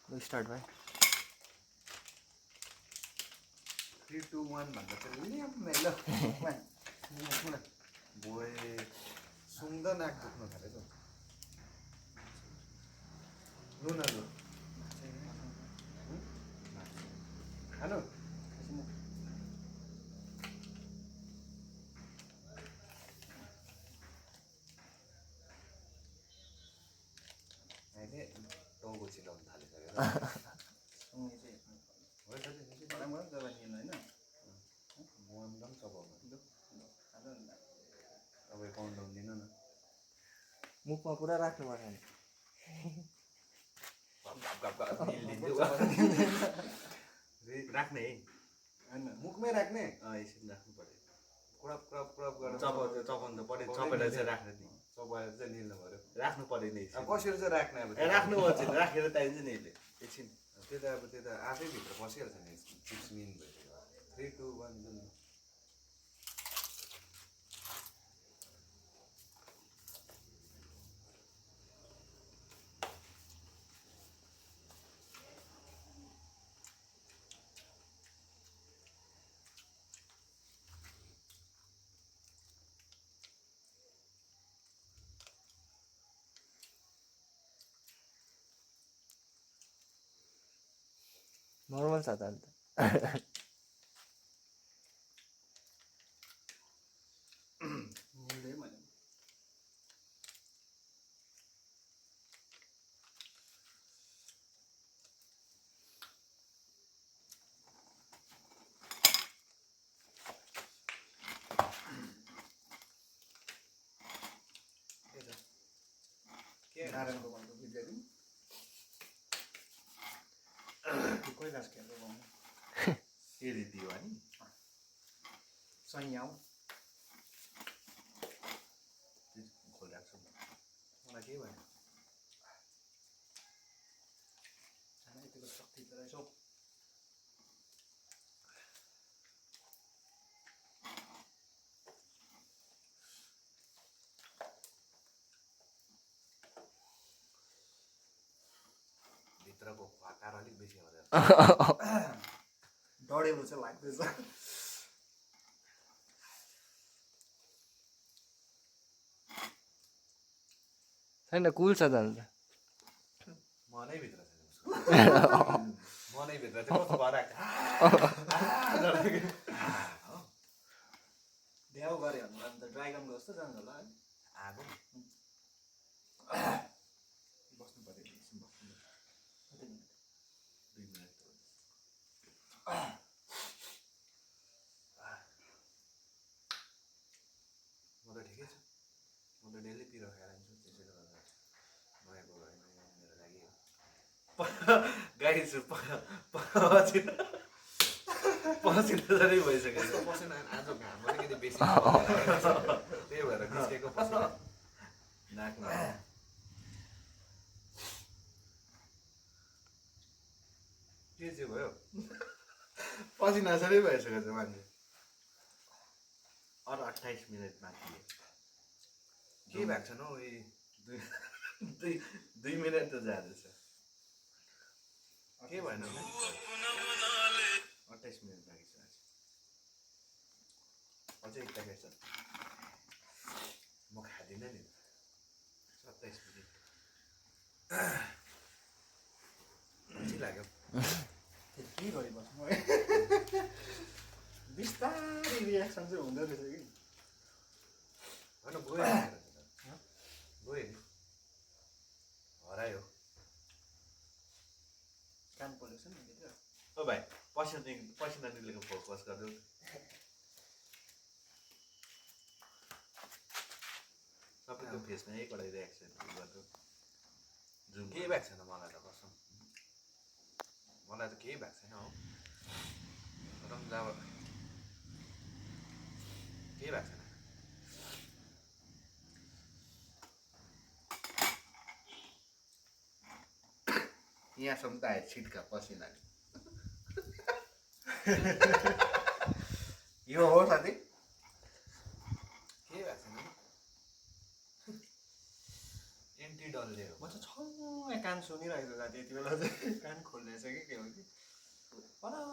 लु स्टार्ट भयो 3 2 1 भन्दा चाहिँ ल्याम्मै ल बोए सुन्दा नाक दुख्न थालेको लु न लु खानु अहिले टाउको चिलाउनु थालिसकेर तपाईँ कन्डम दिनु न मुखमा पुरा राख्नु पर्छ नि राख्ने है होइन मुखमै राख्ने यसरी राख्नु पर्यो क्रप क्रप क्रप गरेर चपाउनु त पर्यो चपेर चाहिँ राख्ने नि चपाएर चाहिँ निल्नु पर्यो राख्नु पर्यो नि कसरी चाहिँ राख्ने अब राख्नु पर्छ राखेर चाहिन्छ नि यसले एकछिन त्यो त अब त्यो त आफै भित्र पसिहाल्छ नि चिप्स मिन भइसक्यो 3 2 1 जुन नर्मल छ त अन्त नारायण गोपालको गीत गाइदिउँ कैलाश खेलको गाउँ फेरि दिवानी सैयाउ खोलिरहेको छु मलाई केही भएन यतिको शक्ति त रहेछ भित्रको आकार अलिक बेसी हुँदैन डढेको चाहिँ लाग्दैछ छैन कुल छ त अन्त मनैभित्र मनैभित्र चाहिँ कस्तो भइरहेको ड्याउ गऱ्यो भने अन्त ड्राइगनको जस्तो जान्छ होला है आगो बस्नु पर्यो एकछिन बस्नु 2 मिनट म त ठिकै छु म त डेली पिरो खाएर जान्छु त्यसैले गर्दा नयाँको होइन मेरो लागि गाई छु पसिना झनै भइसक्यो पसिना आज घाम अलिकति बेसी त्यही भएर निस्केको पसिना नाकमा के चाहिँ भयो पसिना झनै भइसकेको छ मान्छे अरू 28 मिनट बाँकी के भएको छैन हौ दुई मिनट त जाँदैछ के भएन 28 मिनट बाँकी छ अझै एक प्याकेट छ म खाँदिनँ नि 27 मिनट पछि लाग्यो के गरिबस्नु बिस्तारै रियाक्सन चाहिँ हुँदो रहेछ कि होइन गयो गयो नि हरायो कान पोलेको छ नि भित्र ओ भाइ पसिना निस्केको फोकस गरिदेऊ सबैको फेसमा एकवटा रियाक्सन गर्नु जुन केही भएको छैन मलाई त कसम मलाई त केही भएको छैन हो तर पनि जब केही भएको छैन यहाँसम्म त आयो छिटका पसिनाले यो हो साथी के भएको छैन एन्टी डल्ले हो म चाहिँ छङ्गै कान सुनिरहेको छु त्यति बेला चाहिँ कान खोल्दैछ कि के हो कि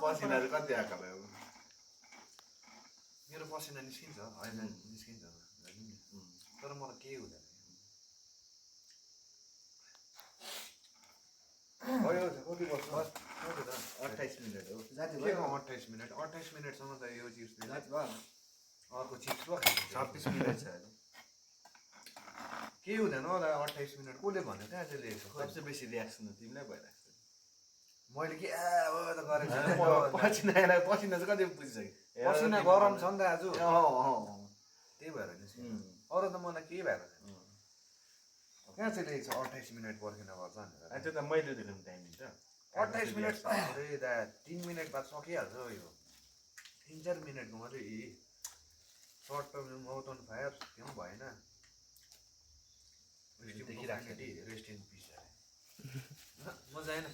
पसिना चाहिँ कति आएको होला अब मेरो पसिना निस्किन्छ होइन निस्किन्छ तर मलाई केही हुँदैन कति वर्ष 28 मिनट हो जाति के भयो 28 मिनट 28 मिनटसम्म त यो चिप्सले जाति भयो अर्को चिप्स पो खान्छ 26 मिनट छ अहिले केही हुँदैन होला 28 मिनट कसले भन्यो कहाँ चाहिँ लेखेको सबसे बेसी रियाक्सन तिमीलाई भइरहेको छ मैले के त गरेको पसिना आएर पसिना चाहिँ कति बुझिसक्यो पसिना गरम छ नि त आज त्यही भएर निस्क्यो अरू त मलाई केही भएको छैन कहाँ चाहिँ लेखेको छ 28 मिनट पर्खिन पर्छ भनेर त्यो त मैले दिनु टाइमिङ त 28 मिनट अरे दा 3 मिनट बाद सकिहाल्छ यो 3-4 मिनटको मात्रै short term mouth on fire त्यो पनि भएन रेस्ट इन पिस मजा आएन